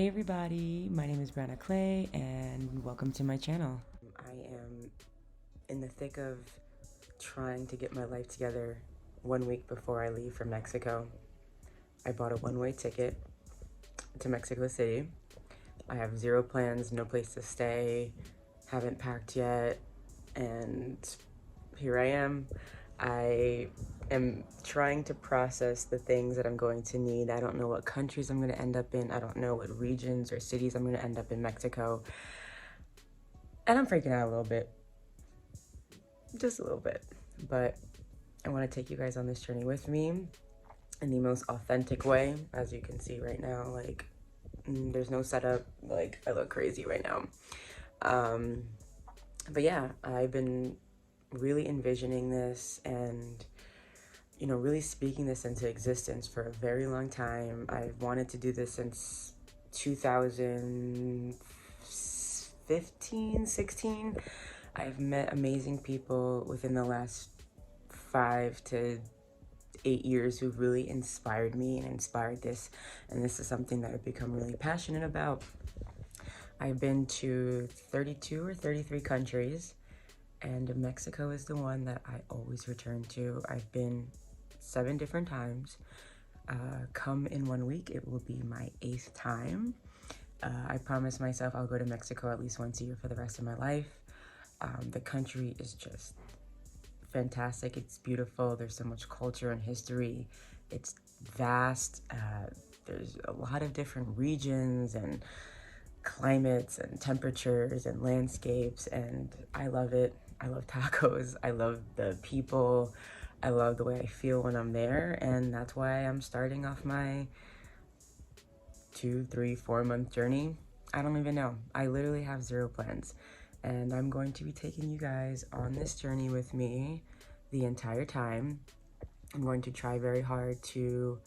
Hey everybody, my name is Brianna Clay and welcome to my channel. I am in the thick of trying to get my life together 1 week before I leave for Mexico. I bought a one-way ticket to Mexico City. I have zero plans, no place to stay, haven't packed yet, and here I am. I am trying to process the things that I'm going to need. I don't know what countries I'm going to end up in. I don't know what regions or cities I'm going to end up in Mexico. And I'm freaking out a little bit. Just a little bit. But I want to take you guys on this journey with me in the most authentic way. As you can see right now, like, there's no setup. Like, I look crazy right now. But yeah, I've been really envisioning this and really speaking this into existence for a very long time. I've wanted to do this since 2015, 16. I've met amazing people within the last 5 to 8 years who really inspired me and inspired this, and this is something that I've become really passionate about. I've been to 32 or 33 countries, and Mexico is the one that I always return to. I've been 7 different times. Come in 1 week, it will be my 8th time. I promised myself I'll go to Mexico at least once a year for the rest of my life. The country is just fantastic. It's beautiful. There's so much culture and history. It's vast. There's a lot of different regions and climates and temperatures and landscapes, and I love it. I love tacos. I love the people. I love the way I feel when I'm there, and that's why I'm starting off my 2, 3, 4 month journey. I don't even know. I literally have zero plans, and I'm going to be taking you guys on this journey with me the entire time. I'm going to try very hard to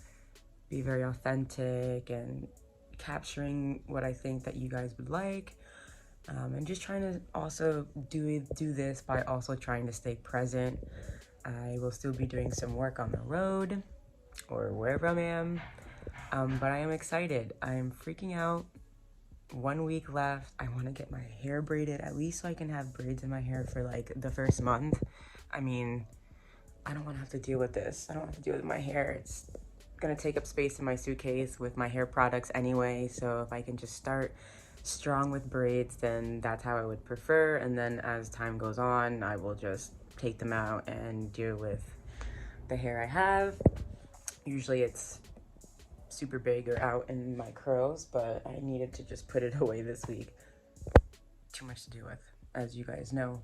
be very authentic and capturing what I think that you guys would like. And just trying to also do this by also trying to stay present. I will still be doing some work on the road or wherever I am, but I am excited. I am freaking out. 1 week left. I want to get my hair braided, at least so I can have braids in my hair for like the first month. I mean, I don't want to have to deal with this. I don't have to deal with my hair. It's gonna take up space in my suitcase with my hair products anyway, so if I can just start strong with braids, then that's how I would prefer, and then as time goes on, I will just take them out and deal with the hair I have. Usually it's super big or out in my curls, but I needed to just put it away this week. Too much to deal with, as you guys know.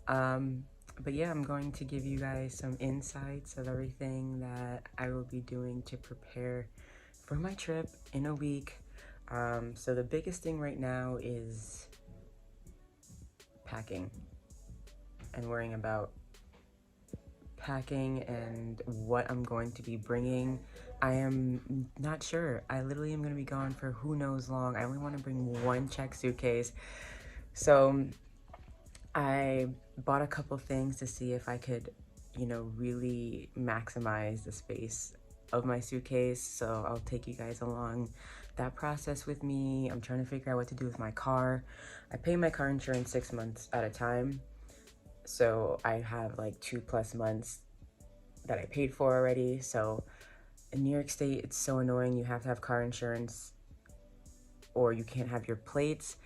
But yeah, I'm going to give you guys some insights of everything that I will be doing to prepare for my trip in a week. So the biggest thing right now is packing and worrying about packing and what I'm going to be bringing. I am not sure. I literally am going to be gone for who knows long. I only want to bring one check suitcase. So I bought a couple things to see if I could, really maximize the space of my suitcase. So I'll take you guys along that process with me. I'm trying to figure out what to do with my car. I pay my car insurance 6 months at a time. So I have like 2+ months that I paid for already. So in New York State, it's so annoying. You have to have car insurance or you can't have your plates.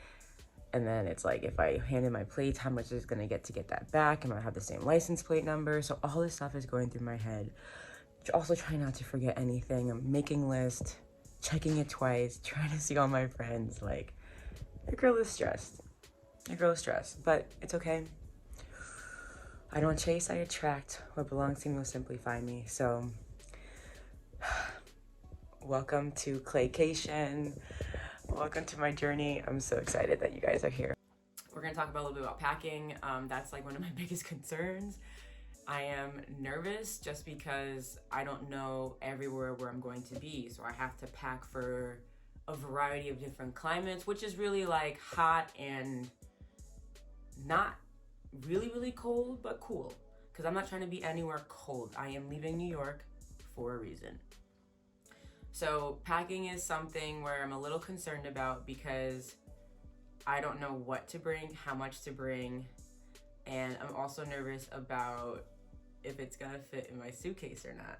And then it's like, if I hand in my plates, how much is it gonna get to get that back? Am I have the same license plate number? So all this stuff is going through my head. Also trying not to forget anything. I'm making lists, checking it twice, trying to see all my friends. Like, the girl is stressed. But it's okay. I don't chase, I attract. What belongs to me will simply find me. So, welcome to Claycation. Welcome to my journey. I'm so excited that you guys are here. We're gonna talk about a little bit about packing. That's like one of my biggest concerns. I am nervous just because I don't know everywhere where I'm going to be. So I have to pack for a variety of different climates, which is really like hot and not really, really cold, but cool. Because I'm not trying to be anywhere cold. I am leaving New York for a reason. So packing is something where I'm a little concerned about because I don't know what to bring, how much to bring, and I'm also nervous about if it's gonna fit in my suitcase or not.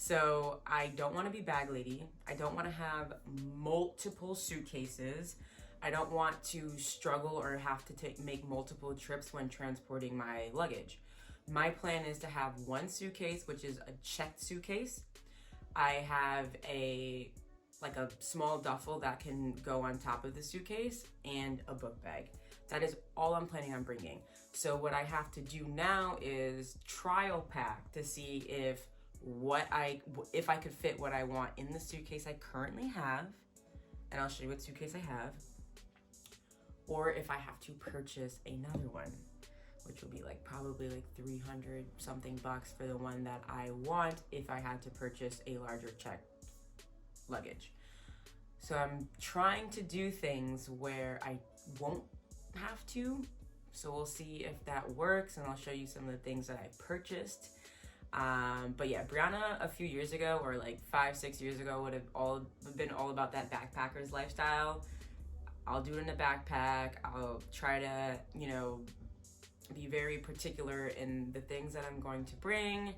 So I don't want to be bag lady. I don't want to have multiple suitcases. I don't want to struggle or have to make multiple trips when transporting my luggage. My plan is to have one suitcase, which is a checked suitcase. I have a small duffel that can go on top of the suitcase and a book bag. That is all I'm planning on bringing. So what I have to do now is trial pack to see if I could fit what I want in the suitcase I currently have, and I'll show you what suitcase I have, or if I have to purchase another one, which will be probably 300 something bucks for the one that I want if I had to purchase a larger check luggage. So I'm trying to do things where I won't have to. So we'll see if that works, and I'll show you some of the things that I purchased. But yeah, Brianna a few years ago, or 5-6 years ago, would have been all about that backpacker's lifestyle. I'll do it in a backpack. I'll try to, be very particular in the things that I'm going to bring.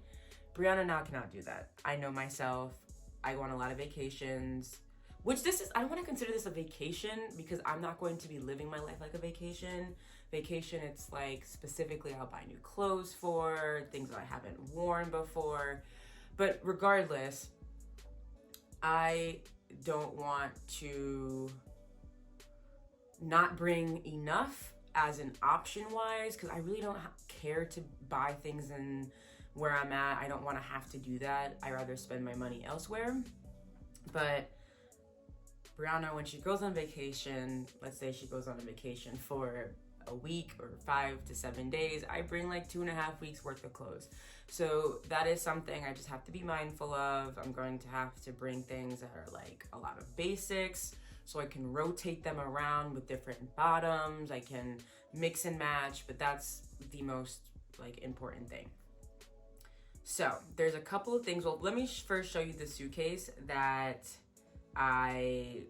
Brianna now cannot do that. I know myself. I go on a lot of vacations, I don't want to consider this a vacation because I'm not going to be living my life like a vacation. Vacation, it's specifically I'll buy new clothes for, things that I haven't worn before. But regardless, I don't want to not bring enough as an option wise, because I really don't care to buy things in where I'm at. I don't want to have to do that. I rather spend my money elsewhere. But Brianna, when she goes on vacation, let's say she goes on a vacation for a week or 5 to 7 days, I bring 2.5 weeks worth of clothes. So that is something I just have to be mindful of. I'm going to have to bring things that are a lot of basics, so I can rotate them around with different bottoms. I can mix and match, but that's the most important thing. So there's a couple of things. Well, let me first show you the suitcase that I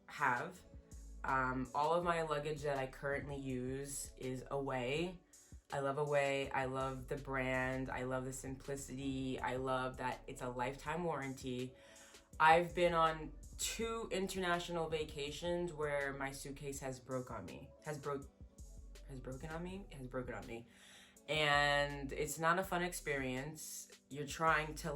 have. All of my luggage that I currently use is Away. I love Away. I love the brand. I love the simplicity. I love that it's a lifetime warranty. I've been on 2 international vacations where my suitcase has broken on me. And it's not a fun experience. You're trying to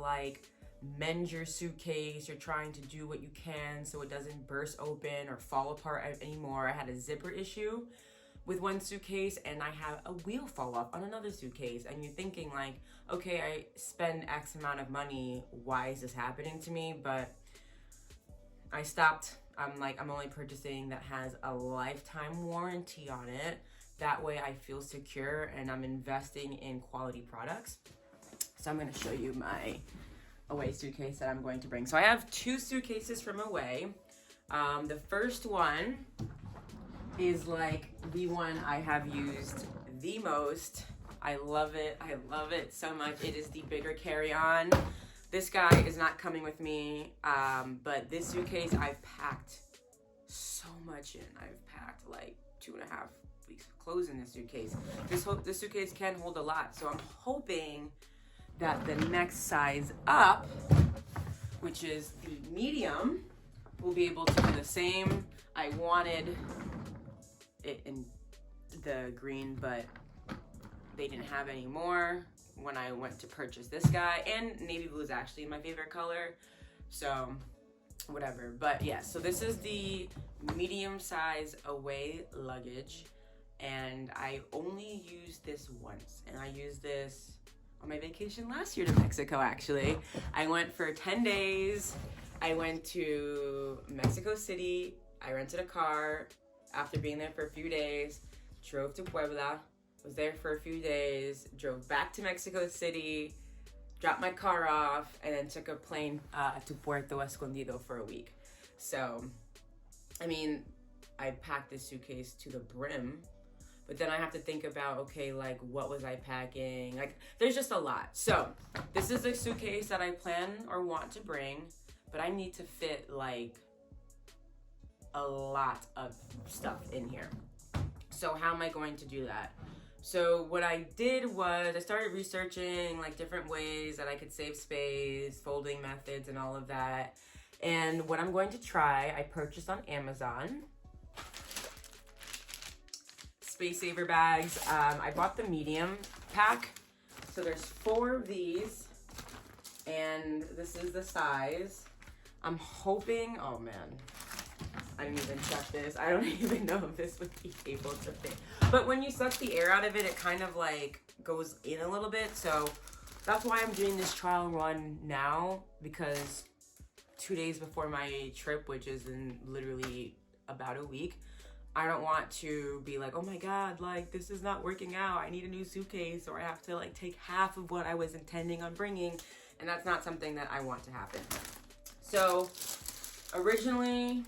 mend your suitcase. You're trying to do what you can so it doesn't burst open or fall apart anymore. I had a zipper issue with one suitcase, and I had a wheel fall off on another suitcase. And you're thinking okay, I spend X amount of money. Why is this happening to me? But I stopped. I'm only purchasing that has a lifetime warranty on it. That way I feel secure and I'm investing in quality products. So I'm going to show you my Away suitcase that I'm going to bring. So I have 2 suitcases from Away. The first one is the one I have used the most. I love it. I love it so much. It is the bigger carry-on. This guy is not coming with me, but this suitcase I've packed so much in. I've packed 2.5 weeks of clothes in this suitcase. This suitcase can hold a lot, so I'm hoping that the next size up, which is the medium, will be able to do the same. I wanted it in the green, but they didn't have any more when I went to purchase this guy, and navy blue is actually my favorite color, so whatever. But yeah, so this is the medium size Away luggage, and I only used this once, and I used this on my vacation last year to Mexico. Actually, I went for 10 days. I went to Mexico City. I rented a car. After being there for a few days, drove to Puebla, was there for a few days, drove back to Mexico City, dropped my car off, and then took a plane to Puerto Escondido for a week. So, I packed this suitcase to the brim, but then I have to think about, okay, what was I packing? There's just a lot. So, this is a suitcase that I plan or want to bring. but I need to fit like a lot of stuff in here. So how am I going to do that? So what I did was I started researching like different ways that I could save space, folding methods and all of that. And what I'm going to try, I purchased on Amazon, Space Saver bags. I bought the medium pack. So there's 4 of these, and this is the size. I'm hoping, oh man, I didn't even check this. I don't even know if this would be able to fit. But when you suck the air out of it, it kind of like goes in a little bit. So that's why I'm doing this trial run now, because 2 days before my trip, which is in literally about a week, I don't want to be like, oh my God, like this is not working out. I need a new suitcase, or I have to like take half of what I was intending on bringing. And that's not something that I want to happen. So originally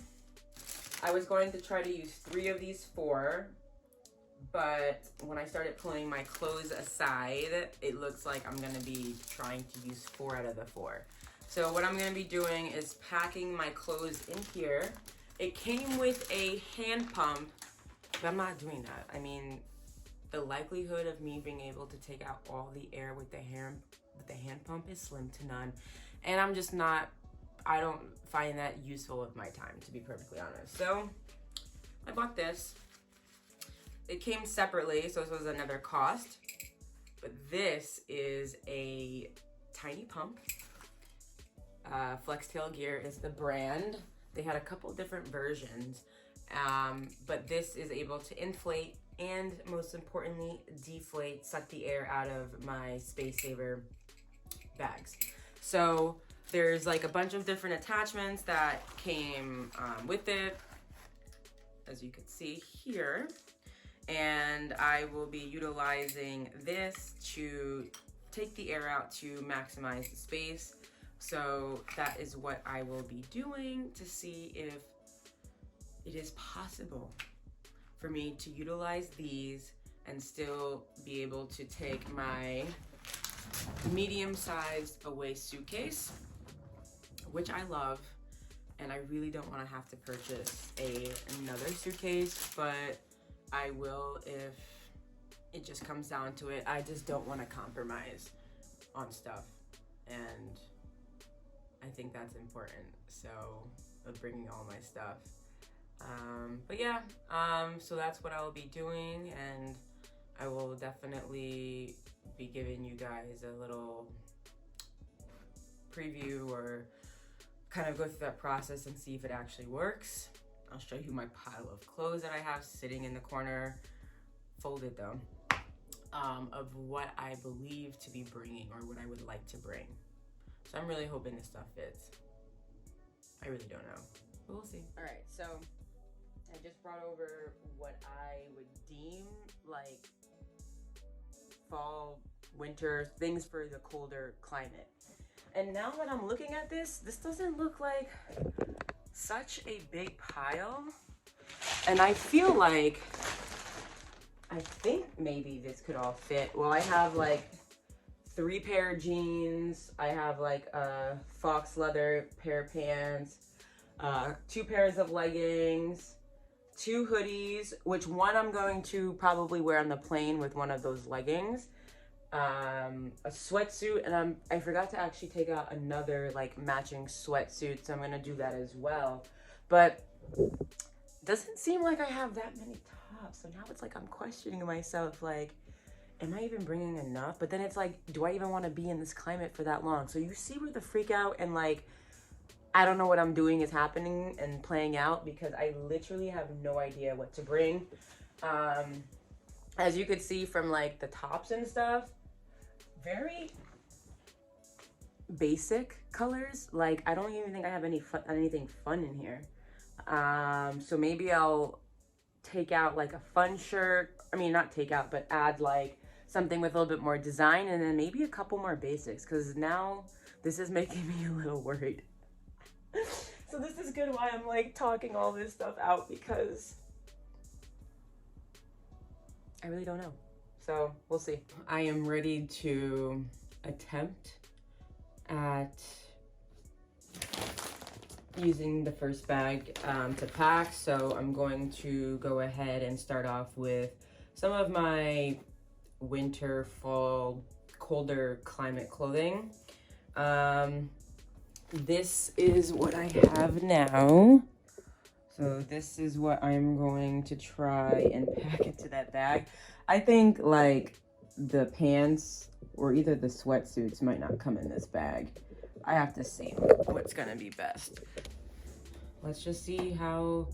I was going to try to use 3 of these 4, but when I started pulling my clothes aside, it looks like I'm gonna be trying to use 4 out of the 4. So what I'm gonna be doing is packing my clothes in here. It came with a hand pump, but I'm not doing that. I mean, the likelihood of me being able to take out all the air with the hand pump is slim to none. And I'm just not, I don't find that useful with my time, to be perfectly honest. So I bought this. It came separately, so this was another cost. But this is a tiny pump. Flextail Gear is the brand. They had a couple different versions, but this is able to inflate and, most importantly, deflate, suck the air out of my Space Saver bags. So there's like a bunch of different attachments that came with it, as you can see here. And I will be utilizing this to take the air out to maximize the space. So that is what I will be doing to see if it is possible for me to utilize these and still be able to take my medium-sized away suitcase, which I love, and I really don't want to have to purchase another suitcase, but I will if it just comes down to it. I just don't want to compromise on stuff, and I think that's important. So of bringing all my stuff. But yeah, so that's what I will be doing, and I will definitely be giving you guys a little preview or kind of go through that process and see if it actually works. I'll show you my pile of clothes that I have sitting in the corner, folded though, of what I believe to be bringing or what I would like to bring. So I'm really hoping this stuff fits. I really don't know, but we'll see. All right, so I just brought over what I would deem like fall, winter, things for the colder climate. And now that I'm looking at this doesn't look like such a big pile. And I feel like, I think maybe this could all fit. Well, I have like 3 pair of jeans. I have like a fox leather pair of pants, 2 pairs of leggings, 2 hoodies, which one I'm going to probably wear on the plane with one of those leggings, a sweatsuit, and I forgot to actually take out another like matching sweatsuit, so I'm gonna do that as well. But doesn't seem like I have that many tops, so now it's like I'm questioning myself, like, am I even bringing enough? But then it's like, do I even want to be in this climate for that long? So you see where the freak out and like, I don't know what I'm doing is happening and playing out, because I literally have no idea what to bring. As you could see from like the tops and stuff, very basic colors. Like, I don't even think I have anything fun in here. So maybe I'll take out like a fun shirt. I mean, not take out, but add like something with a little bit more design, and then maybe a couple more basics, because now this is making me a little worried. So this is good why I'm like talking all this stuff out, because I really don't know. So we'll see. I am ready to attempt at using the first bag to pack, so I'm going to go ahead and start off with some of my winter, fall, colder climate clothing. This is what I have now. So this is what I'm going to try and pack into that bag. I think like the pants or either the sweatsuits might not come in this bag. I have to see what's gonna be best. Let's just see how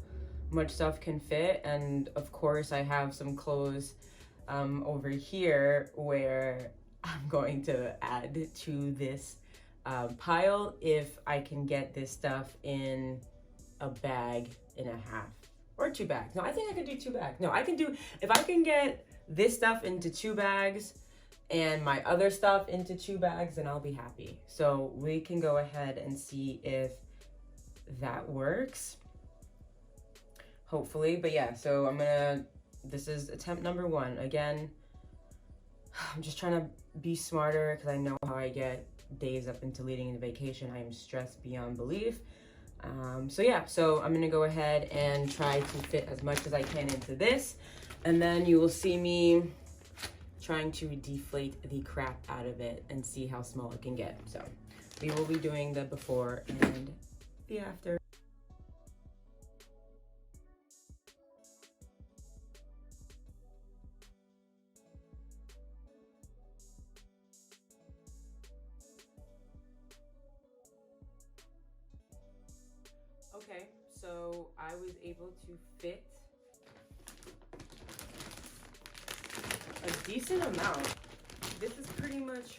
much stuff can fit. And of course I have some clothes over here where I'm going to add to this pile if I can get this stuff in a bag and a half or 2 bags. No, I think I could do 2 bags. No, I can do, if I can get this stuff into 2 bags and my other stuff into 2 bags, then I'll be happy. So we can go ahead and see if that works, hopefully. But yeah, so this is attempt number 1. Again, I'm just trying to be smarter because I know how I get days up into leading into vacation. I am stressed beyond belief. So yeah, so I'm gonna go ahead and try to fit as much as I can into this, and then you will see me trying to deflate the crap out of it and see how small it can get. So we will be doing the before and the after. Okay, so I was able to fit a decent amount. This is pretty much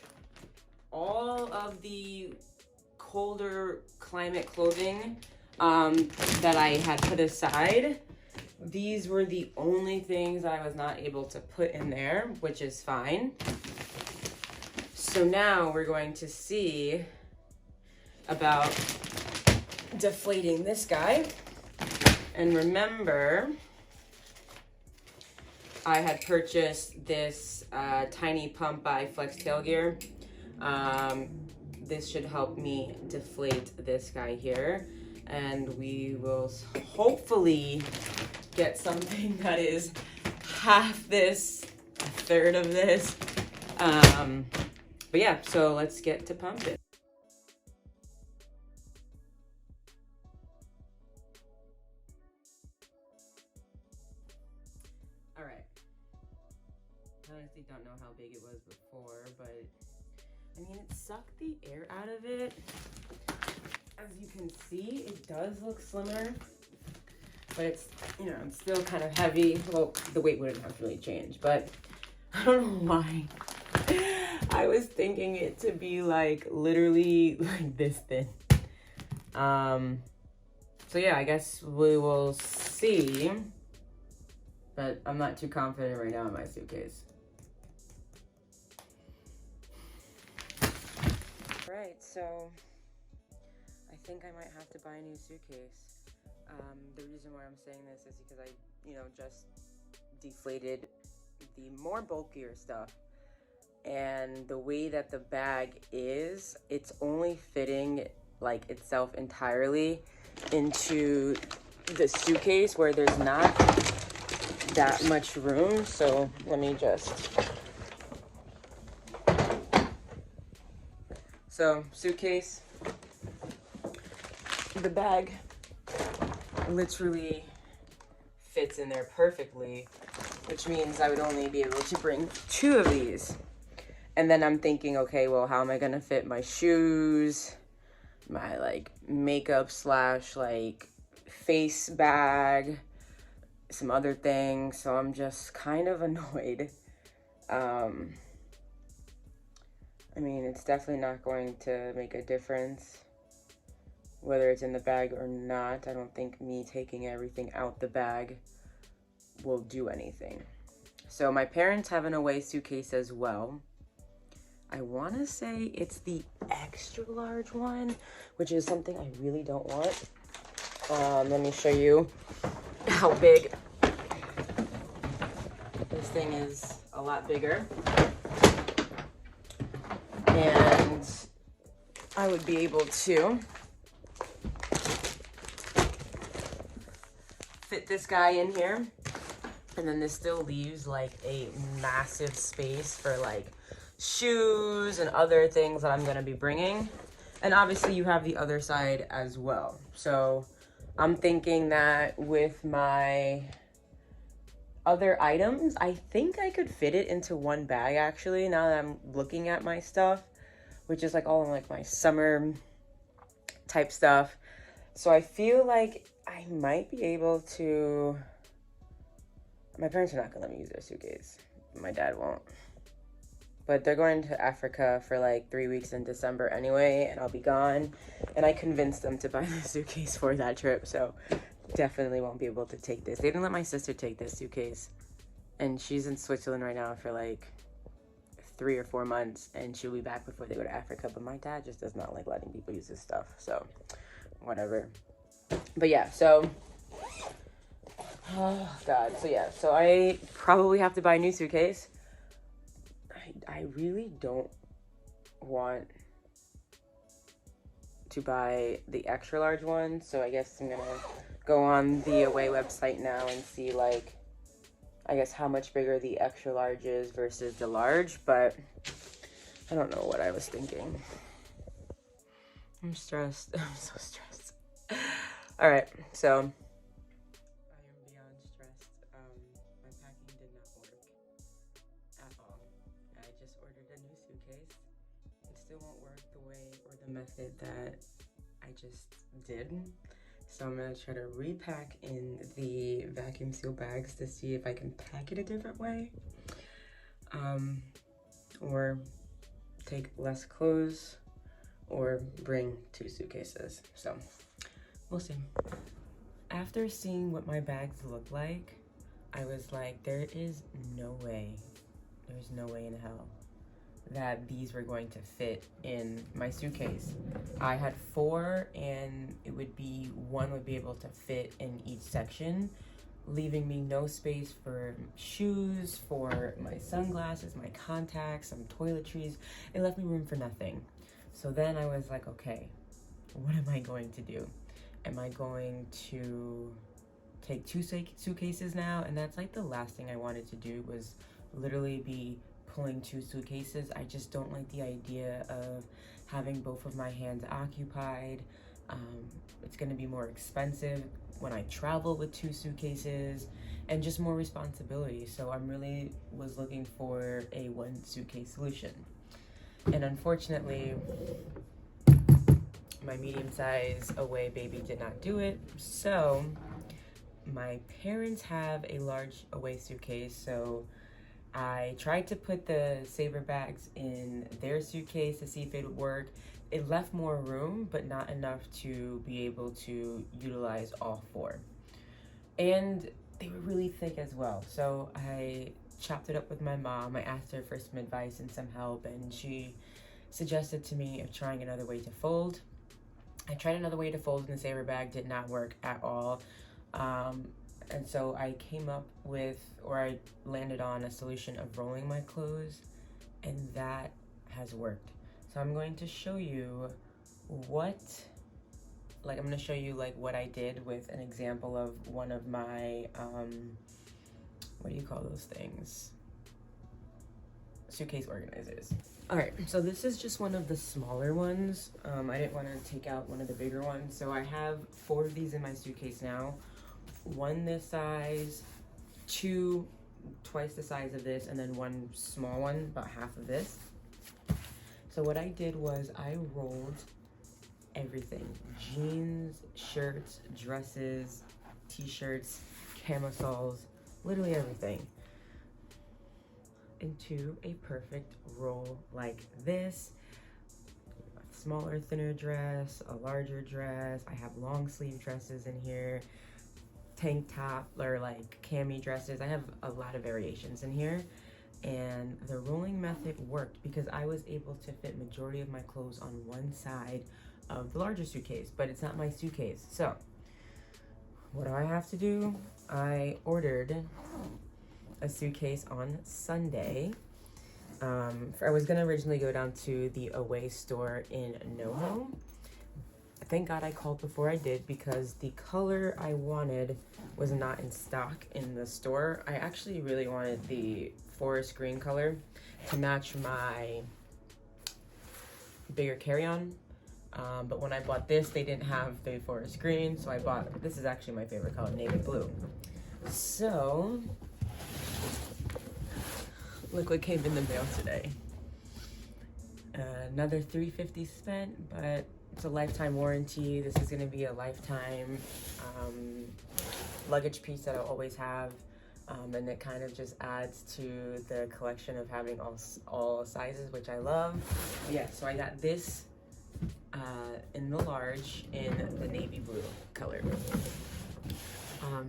all of the colder climate clothing that I had put aside. These were the only things I was not able to put in there, which is fine. So now we're going to see about deflating this guy. And remember, I had purchased this tiny pump by Flex Tail Gear. This should help me deflate this guy here, and we will hopefully get something that is half this, a third of this. But yeah, so let's get to pumping. All right. I honestly don't know how big it was before, but I mean, it sucked the air out of it. As you can see, it does look slimmer, but it's, you know, it's still kind of heavy. Well, the weight wouldn't have really changed, but I don't know why. I was thinking it to be like literally like this thin. So yeah, I guess we will see, but I'm not too confident right now in my suitcase. Alright, so I think I might have to buy a new suitcase. The reason why I'm saying this is because I, you know, just deflated the more bulkier stuff. And the way that the bag is, it's only fitting like itself entirely into the suitcase where there's not that much room. So let me just... So, suitcase, the bag literally fits in there perfectly, which means I would only be able to bring 2 of these. And then I'm thinking, okay, well, how am I gonna fit my shoes, my like makeup / like face bag, some other things. So I'm just kind of annoyed. I mean, it's definitely not going to make a difference whether it's in the bag or not. I don't think me taking everything out the bag will do anything. So my parents have an away suitcase as well. I want to say it's the extra large one, which is something I really don't want. Let me show you how big. This thing is a lot bigger. And I would be able to fit this guy in here. And then this still leaves like a massive space for like shoes and other things that I'm gonna be bringing. And obviously you have the other side as well. So I'm thinking that with my other items, I think I could fit it into one bag actually, now that I'm looking at my stuff, which is like all in like my summer type stuff. So I feel like I might be able to, my parents are not gonna let me use their suitcase. My dad won't. But they're going to Africa for like 3 weeks in December anyway, and I'll be gone. And I convinced them to buy the suitcase for that trip, so definitely won't be able to take this. They didn't let my sister take this suitcase, and she's in Switzerland right now for like 3 or 4 months, and she'll be back before they go to Africa. But my dad just does not like letting people use his stuff, so whatever. But yeah, so oh god, so yeah, so I probably have to buy a new suitcase. I really don't want to buy the extra large one, so I guess I'm gonna go on the Away website now and see like, I guess how much bigger the extra large is versus the large, but I don't know what I was thinking. I'm stressed. I'm so stressed. All right, so I am beyond stressed. My packing did not work at all. I just ordered a new suitcase. It still won't work the way or the method that I just did. So I'm gonna try to repack in the vacuum seal bags to see if I can pack it a different way. Or take less clothes, or bring 2 suitcases. So we'll see. After seeing what my bags look like, I was like, there's no way in hell that these were going to fit in my suitcase. I had 4, and it would be, 1 would be able to fit in each section, leaving me no space for shoes, for my sunglasses, my contacts, some toiletries. It left me room for nothing. So then I was like, okay, what am I going to do? Am I going to take 2 suitcases now? And that's like the last thing I wanted to do, was literally be pulling 2 suitcases. I just don't like the idea of having both of my hands occupied. It's gonna be more expensive when I travel with 2 suitcases, and just more responsibility. So I'm really was looking for a 1 suitcase solution. And unfortunately, my medium size Away baby did not do it. So my parents have a large Away suitcase, so I tried to put the Sabre bags in their suitcase to see if it would work. It left more room, but not enough to be able to utilize all 4. And they were really thick as well. So I chopped it up with my mom. I asked her for some advice and some help, and she suggested to me of trying another way to fold. I tried another way to fold in the Sabre bag, did not work at all. And so I came up with, or I landed on a solution of rolling my clothes, and that has worked. So I'm going to show you what I did with an example of one of my, what do you call those things? Suitcase organizers. All right, so this is just one of the smaller ones. I didn't want to take out one of the bigger ones. So I have 4 of these in my suitcase now. 1 this size, 2 twice the size of this, and then 1 small one, about half of this. So what I did was I rolled everything: jeans, shirts, dresses, t-shirts, camisoles, literally everything, into a perfect roll like this. A smaller, thinner dress, a larger dress. I have long sleeve dresses in here, tank top or like cami dresses. I have a lot of variations in here, and the rolling method worked because I was able to fit majority of my clothes on one side of the larger suitcase, but it's not my suitcase. So what do I have to do? I ordered a suitcase on Sunday. I was gonna originally go down to the Away store in NoHo. thank God I called before I did, because the color I wanted was not in stock in the store. I actually really wanted the forest green color to match my bigger carry-on. But when I bought this, they didn't have the forest green, so I bought, this is actually my favorite color, navy blue. So, look what came in the mail today. Another $350 spent, but it's a lifetime warranty. This is gonna be a lifetime luggage piece that I'll always have. And it kind of just adds to the collection of having all sizes, which I love. Yeah, so I got this in the large in the navy blue color.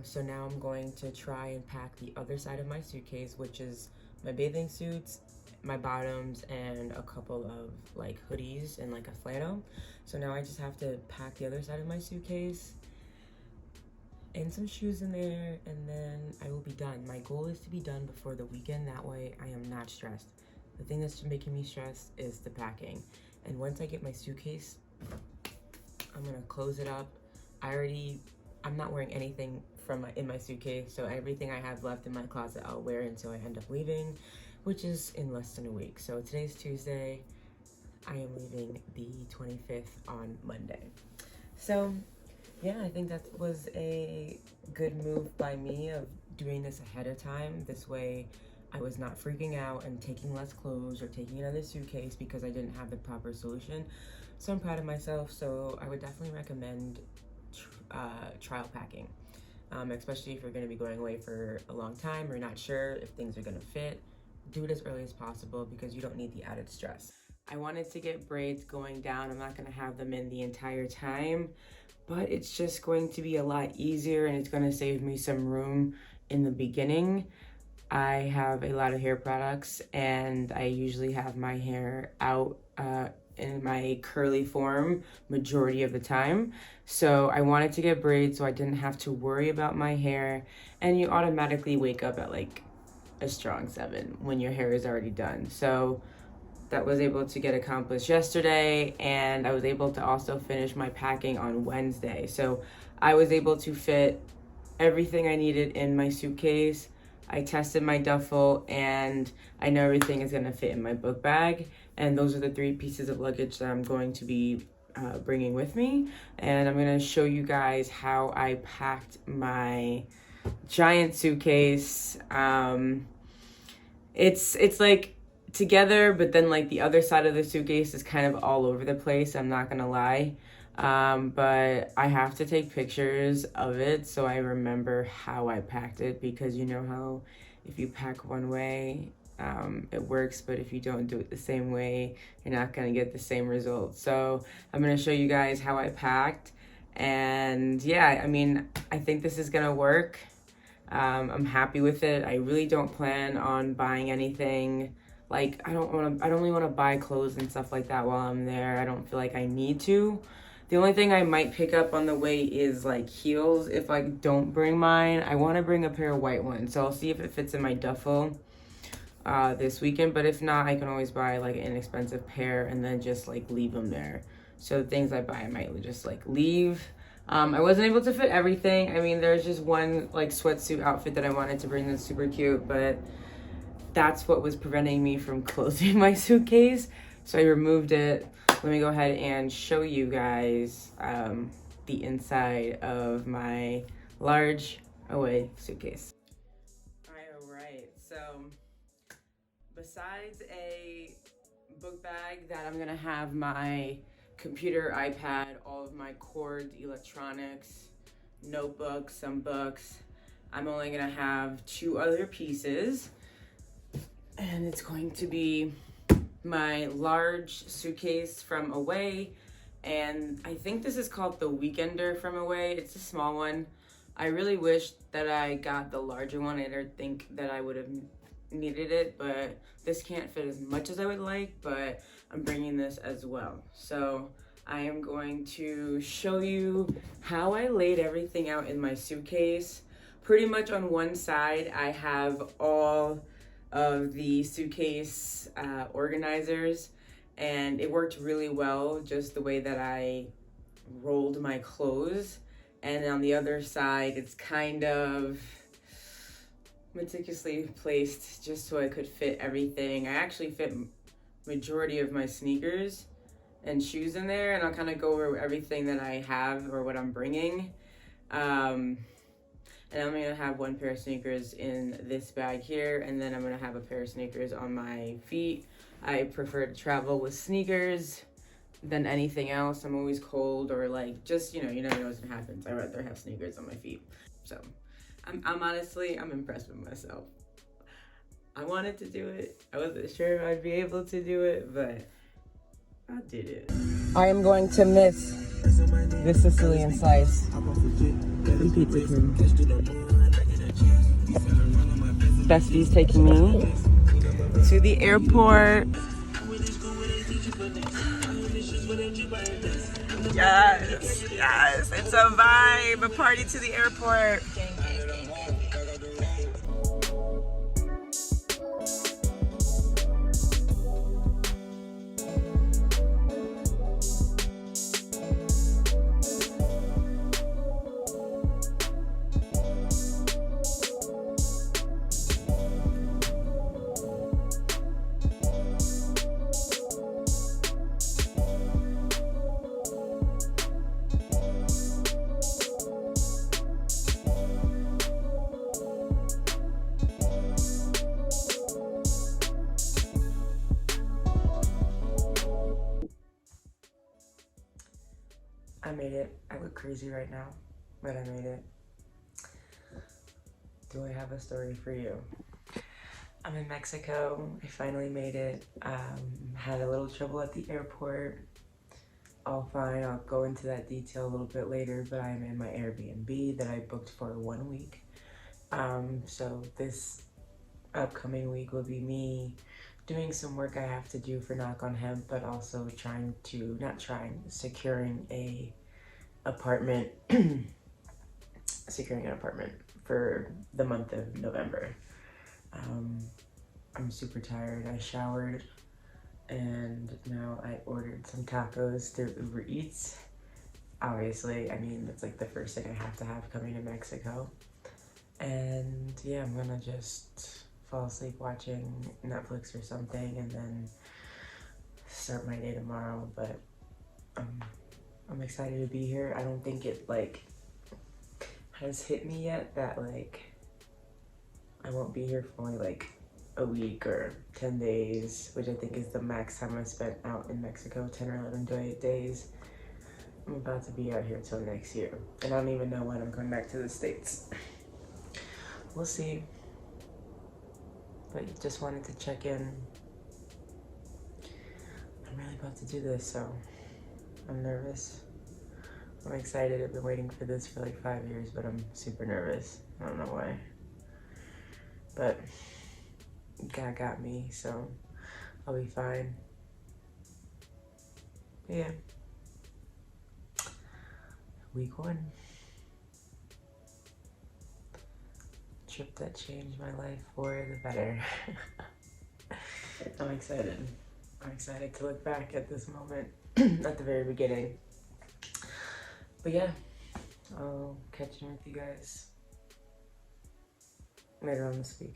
So now I'm going to try and pack the other side of my suitcase, which is my bathing suits, my bottoms, and a couple of like hoodies and like a flannel. So now I just have to pack the other side of my suitcase and some shoes in there, and then I will be done. My goal is to be done before the weekend. That way I am not stressed. The thing that's making me stressed is the packing. And once I get my suitcase, I'm gonna close it up. I'm not wearing anything in my suitcase, so everything I have left in my closet I'll wear until I end up leaving, which is in less than a week. So today's Tuesday. I am leaving the 25th on Monday. So yeah, I think that was a good move by me of doing this ahead of time. This way I was not freaking out and taking less clothes or taking another suitcase because I didn't have the proper solution. So I'm proud of myself. So I would definitely recommend trial packing, especially if you're going to be going away for a long time or not sure if things are going to fit. Do it as early as possible because you don't need the added stress. I wanted to get braids going down. I'm not going to have them in the entire time, but it's just going to be a lot easier and it's going to save me some room in the beginning. I have a lot of hair products and I usually have my hair out in my curly form majority of the time. So I wanted to get braids so I didn't have to worry about my hair, and you automatically wake up at like a strong 7 when your hair is already done. So that was able to get accomplished yesterday, and I was able to also finish my packing on Wednesday. So I was able to fit everything I needed in my suitcase. I tested my duffel, and I know everything is gonna fit in my book bag. And those are the 3 pieces of luggage that I'm going to be bringing with me. And I'm gonna show you guys how I packed my giant suitcase. It's like together, but then like the other side of the suitcase is kind of all over the place, I'm not gonna lie. But I have to take pictures of it so I remember how I packed it, because you know how if you pack one way, it works, but if you don't do it the same way, you're not gonna get the same results. So I'm gonna show you guys how I packed, and yeah, I mean, I think this is gonna work. I'm happy with it. I really don't plan on buying anything. Like, I don't really want to buy clothes and stuff like that while I'm there. I don't feel like I need to. The only thing I might pick up on the way is like heels. If I don't bring mine, I want to bring a pair of white ones. So I'll see if it fits in my duffel this weekend. But if not, I can always buy like an inexpensive pair and then just like leave them there. So the things I buy, I might just like leave. I wasn't able to fit everything. I mean, there's just one like sweatsuit outfit that I wanted to bring that's super cute, but that's what was preventing me from closing my suitcase. So I removed it. Let me go ahead and show you guys the inside of my large away suitcase. All right, so besides a book bag that I'm gonna have my computer, iPad, all of my cords, electronics, notebooks, some books, I'm only gonna have 2 other pieces. And it's going to be my large suitcase from Away, and I think this is called the Weekender from Away. It's a small one. I really wish that I got the larger one. I don't think that I would have needed it, but this can't fit as much as I would like, but I'm bringing this as well. So I am going to show you how I laid everything out in my suitcase. Pretty much on one side, I have all of the suitcase organizers, and it worked really well just the way that I rolled my clothes, and on the other side it's kind of meticulously placed just so I could fit everything. I actually fit majority of my sneakers and shoes in there, and I'll kind of go over everything that I have or what I'm bringing. And I'm gonna have one pair of sneakers in this bag here, and then I'm gonna have a pair of sneakers on my feet. I prefer to travel with sneakers than anything else. I'm always cold, or like, just, you never know what's gonna happen. I'd rather have sneakers on my feet. So I'm honestly, I'm impressed with myself. I wanted to do it. I wasn't sure I'd be able to do it, but I did it. I am going to miss the Sicilian slice from Pizza King. Bestie's taking me to the airport. Yes, yes, it's a vibe, a party to the airport. I made it. I look crazy right now, but I made it. Do I have a story for you? I'm in Mexico. I finally made it. Had a little trouble at the airport. All fine. I'll go into that detail a little bit later, but I'm in my Airbnb that I booked for 1 week. So this upcoming week will be me doing some work I have to do for Knock on Hemp, but also securing a apartment, securing an apartment for the month of November. I'm super tired. I showered, and now I ordered some tacos through Uber Eats. Obviously, I mean, it's like the first thing I have to have coming to Mexico. And yeah, I'm gonna just fall asleep watching Netflix or something, and then start my day tomorrow. But I'm excited to be here. I don't think it like has hit me yet that like I won't be here for only like a week or 10 days, which I think is the max time I spent out in Mexico, 10 or 11 days. I'm about to be out here till next year, and I don't even know when I'm going back to the States. We'll see. But just wanted to check in. I'm really about to do this, so I'm nervous. I'm excited. I've been waiting for this for like 5 years, but I'm super nervous. I don't know why. But God got me, so I'll be fine. But yeah. Week 1. Trip that changed my life for the better. I'm excited. I'm excited to look back at this moment at the very beginning. But yeah, I'll catch you with you guys later on this week.